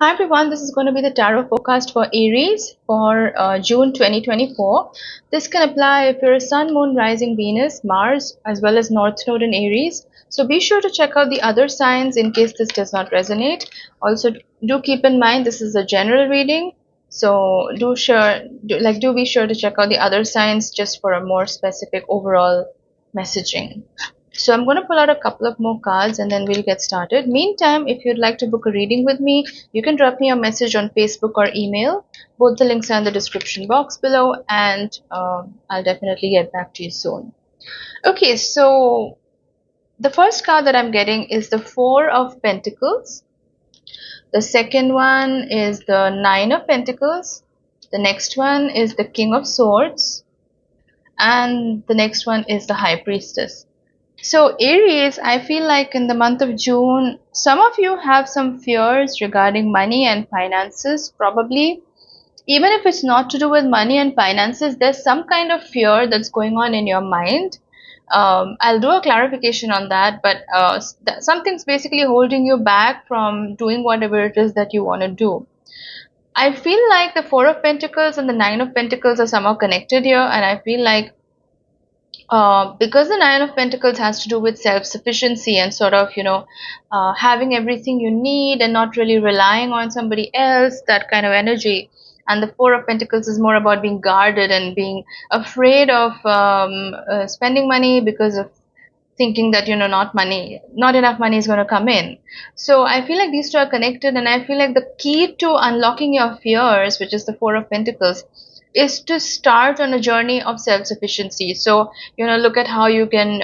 Hi everyone, this is going to be the tarot forecast for Aries for June 2024. This can apply if you're a Sun, Moon, Rising, Venus, Mars, as well as North Node in Aries. So be sure to check out the other signs in case this does not resonate. Also, do keep in mind this is a general reading. So do be sure to check out the other signs just for a more specific overall messaging. So I'm going to pull out a couple of more cards and then we'll get started. Meantime, if you'd like to book a reading with me, you can drop me a message on Facebook or email. Both the links are in the description box below, and I'll definitely get back to you soon. Okay, so the first card that I'm getting is the Four of Pentacles. The second one is the Nine of Pentacles. The next one is the King of Swords. And the next one is the High Priestess. So Aries, I feel like in the month of June, some of you have some fears regarding money and finances, probably. Even if it's not to do with money and finances, there's some kind of fear that's going on in your mind. I'll do a clarification on that, but something's basically holding you back from doing whatever it is that you want to do. I feel like the Four of Pentacles and the Nine of Pentacles are somehow connected here, and I feel like because the Nine of Pentacles has to do with self-sufficiency and sort of, having everything you need and not really relying on somebody else, that kind of energy. And the Four of Pentacles is more about being guarded and being afraid of spending money because of thinking that, not enough money is going to come in. So I feel like these two are connected, and I feel like the key to unlocking your fears, which is the Four of Pentacles, is to start on a journey of self-sufficiency. So, look at how you can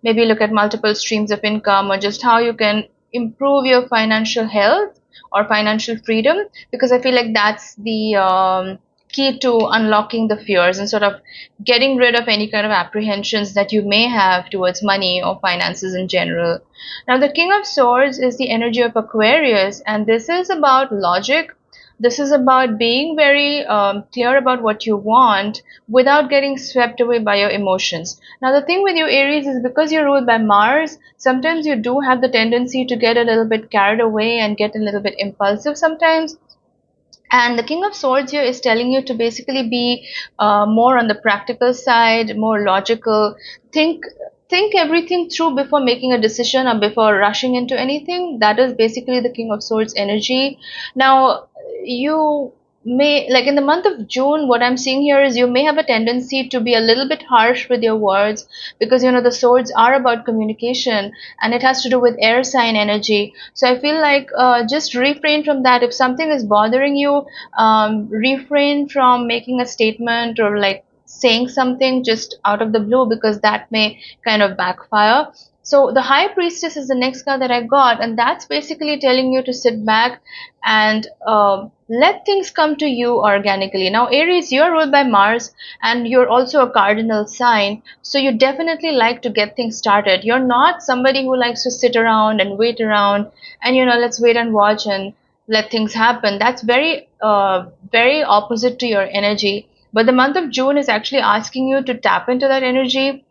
maybe look at multiple streams of income, or just how you can improve your financial health or financial freedom, because I feel like that's the key to unlocking the fears and sort of getting rid of any kind of apprehensions that you may have towards money or finances in general. Now, the King of Swords is the energy of Aquarius, and this is about logic. This is about being very clear about what you want without getting swept away by your emotions. Now, the thing with you, Aries, is because you're ruled by Mars, sometimes you do have the tendency to get a little bit carried away and get a little bit impulsive sometimes. And the King of Swords here is telling you to basically be more on the practical side, more logical. Think everything through before making a decision or before rushing into anything. That is basically the King of Swords energy. Now, you may, like in the month of June, what I'm seeing here is you may have a tendency to be a little bit harsh with your words, because the swords are about communication and it has to do with air sign energy. So I feel like just refrain from that. If something is bothering you, refrain from making a statement or like saying something just out of the blue, because that may kind of backfire. So the High Priestess is the next card that I got, and that's basically telling you to sit back and let things come to you organically. Now, Aries, you're ruled by Mars, and you're also a cardinal sign, so you definitely like to get things started. You're not somebody who likes to sit around and wait around and, let's wait and watch and let things happen. That's very opposite to your energy. But the month of June is actually asking you to tap into that energy,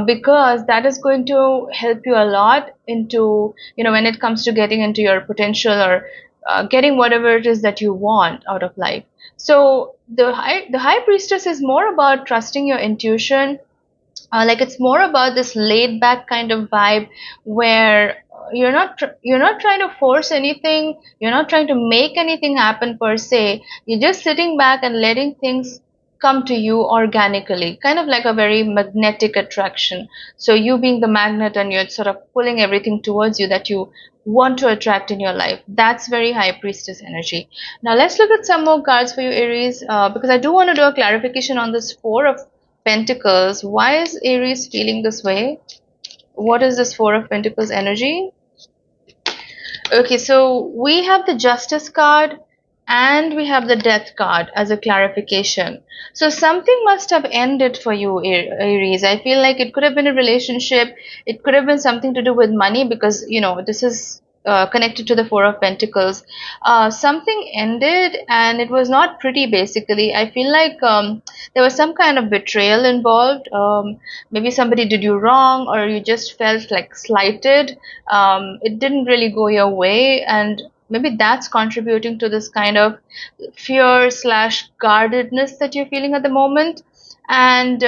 because that is going to help you a lot into, when it comes to getting into your potential or getting whatever it is that you want out of life. So the high priestess is more about trusting your intuition. Like it's more about this laid back kind of vibe where you're not trying to force anything, you're not trying to make anything happen per se. You're just sitting back and letting things come to you organically, kind of like a very magnetic attraction. So you being the magnet and you're sort of pulling everything towards you that you want to attract in your life. That's very High Priestess energy. Now let's look at some more cards for you, Aries, because I do want to do a clarification on this Four of Pentacles. Why is Aries feeling this way? What is this Four of Pentacles energy? Okay, so we have the Justice card and we have the Death card as a clarification. So something must have ended for you, Aries. I feel like it could have been a relationship. It could have been something to do with money, because, this is connected to the Four of Pentacles. Something ended and it was not pretty, basically. I feel like there was some kind of betrayal involved. Maybe somebody did you wrong, or you just felt like slighted. It didn't really go your way, and maybe that's contributing to this kind of fear slash guardedness that you're feeling at the moment. And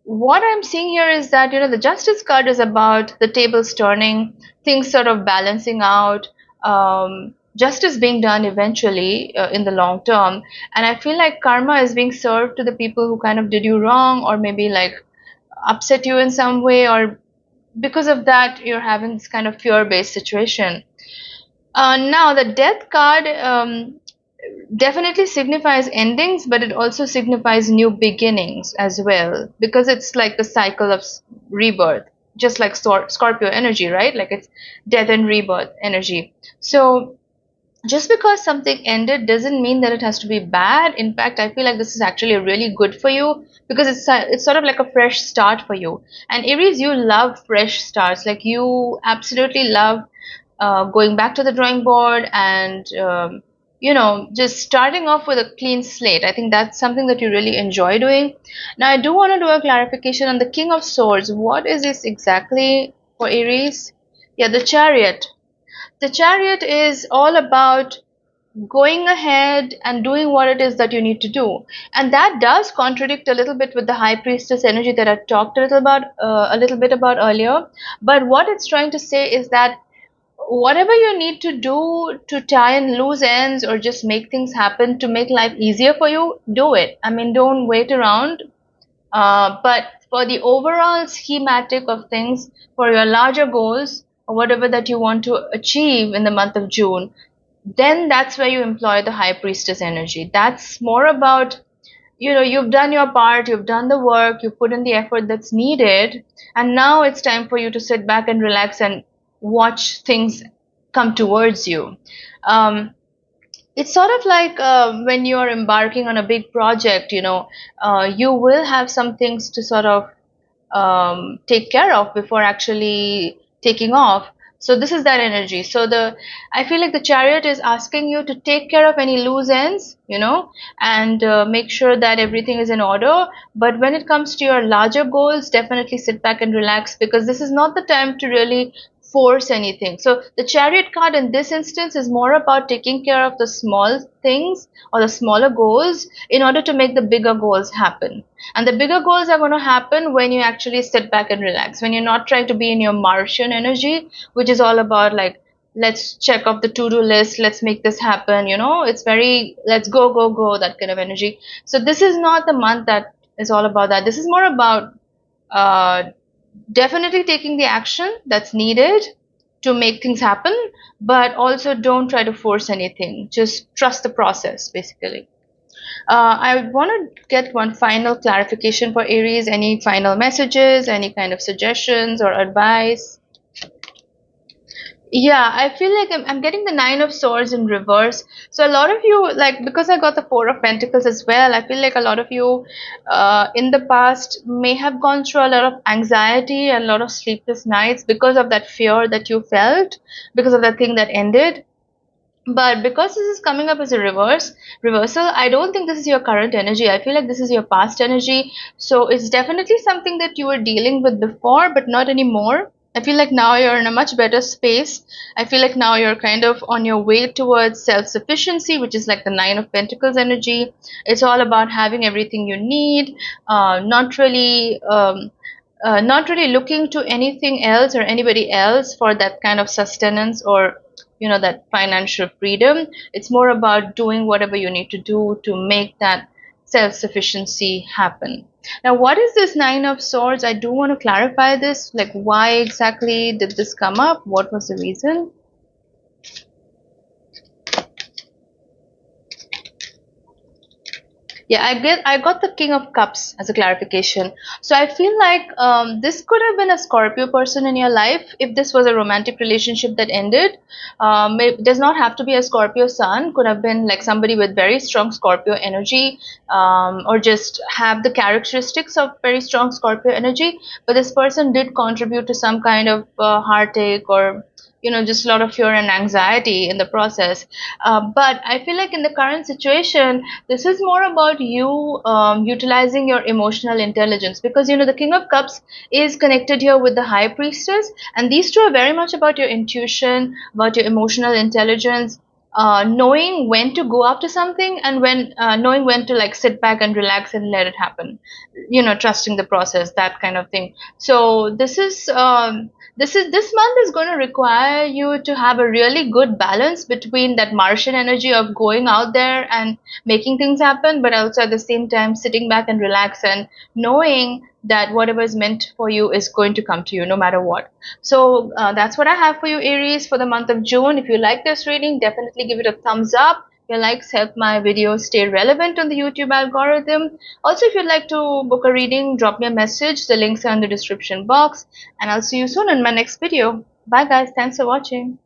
what I'm seeing here is that, the Justice card is about the tables turning, things sort of balancing out, justice being done eventually in the long term. And I feel like karma is being served to the people who kind of did you wrong, or maybe like upset you in some way, or because of that you're having this kind of fear-based situation. Now the Death card definitely signifies endings, but it also signifies new beginnings as well, because it's like the cycle of rebirth, just like Scorpio energy, right? Like it's death and rebirth energy. So just because something ended doesn't mean that it has to be bad. In fact, I feel like this is actually really good for you, because it's sort of like a fresh start for you. And Aries, you love fresh starts. Like you absolutely love going back to the drawing board and just starting off with a clean slate. I think that's something that you really enjoy doing. Now, I do want to do a clarification on the King of Swords. What is this exactly for Aries? Yeah, the Chariot. The Chariot is all about going ahead and doing what it is that you need to do, and that does contradict a little bit with the High Priestess energy that I talked a little bit about earlier. But what it's trying to say is that whatever you need to do to tie in loose ends or just make things happen to make life easier for you, do it. I mean, don't wait around. But for the overall schematic of things, for your larger goals or whatever that you want to achieve in the month of June, then that's where you employ the High Priestess energy. That's more about, you've done your part, you've done the work, you've put in the effort that's needed, and now it's time for you to sit back and relax and watch things come towards you. It's sort of like when you're embarking on a big project, you will have some things to sort of take care of before actually taking off. So this is that energy. So I feel like the Chariot is asking you to take care of any loose ends, and make sure that everything is in order. But when it comes to your larger goals, definitely sit back and relax, because this is not the time to really force anything. So the Chariot card in this instance is more about taking care of the small things or the smaller goals in order to make the bigger goals happen. And the bigger goals are going to happen when you actually sit back and relax, when you're not trying to be in your Martian energy, which is all about like, let's check off the to-do list, let's make this happen, it's very, let's go, go, go, that kind of energy. So this is not the month that is all about that. This is more about definitely taking the action that's needed to make things happen, but also don't try to force anything. Just trust the process, basically. I want to get one final clarification for Aries. Any final messages, any kind of suggestions or advice? Yeah, I feel like I'm getting the Nine of Swords in reverse. So a lot of you, like, because I got the Four of Pentacles as well, I feel like a lot of you in the past may have gone through a lot of anxiety and a lot of sleepless nights because of that fear that you felt, because of that thing that ended. But because this is coming up as a reversal, I don't think this is your current energy. I feel like this is your past energy. So it's definitely something that you were dealing with before, but not anymore. I feel like now you're in a much better space. I feel like now you're kind of on your way towards self-sufficiency, which is like the Nine of Pentacles energy. It's all about having everything you need, not really looking to anything else or anybody else for that kind of sustenance or that financial freedom. It's more about doing whatever you need to do to make that self-sufficiency happen. Now, what is this Nine of Swords? I do want to clarify this. Like, why exactly did this come up? What was the reason? Yeah, I got the King of Cups as a clarification. So I feel like this could have been a Scorpio person in your life if this was a romantic relationship that ended. It does not have to be a Scorpio sun. Could have been like somebody with very strong Scorpio energy, or just have the characteristics of very strong Scorpio energy. But this person did contribute to some kind of heartache or just a lot of fear and anxiety in the process. But I feel like in the current situation, this is more about you utilizing your emotional intelligence, because the King of Cups is connected here with the High Priestess, and these two are very much about your intuition, about your emotional intelligence, knowing when to go after something, and when knowing when to like sit back and relax and let it happen, trusting the process, that kind of thing. So this month is going to require you to have a really good balance between that Martian energy of going out there and making things happen, but also at the same time sitting back and relax and knowing that whatever is meant for you is going to come to you no matter what. So that's what I have for you, Aries, for the month of June. If you like this reading, definitely give it a thumbs up. Your likes help my videos stay relevant on the YouTube algorithm. Also, if you'd like to book a reading, drop me a message. The links are in the description box. And I'll see you soon in my next video. Bye guys. Thanks for watching.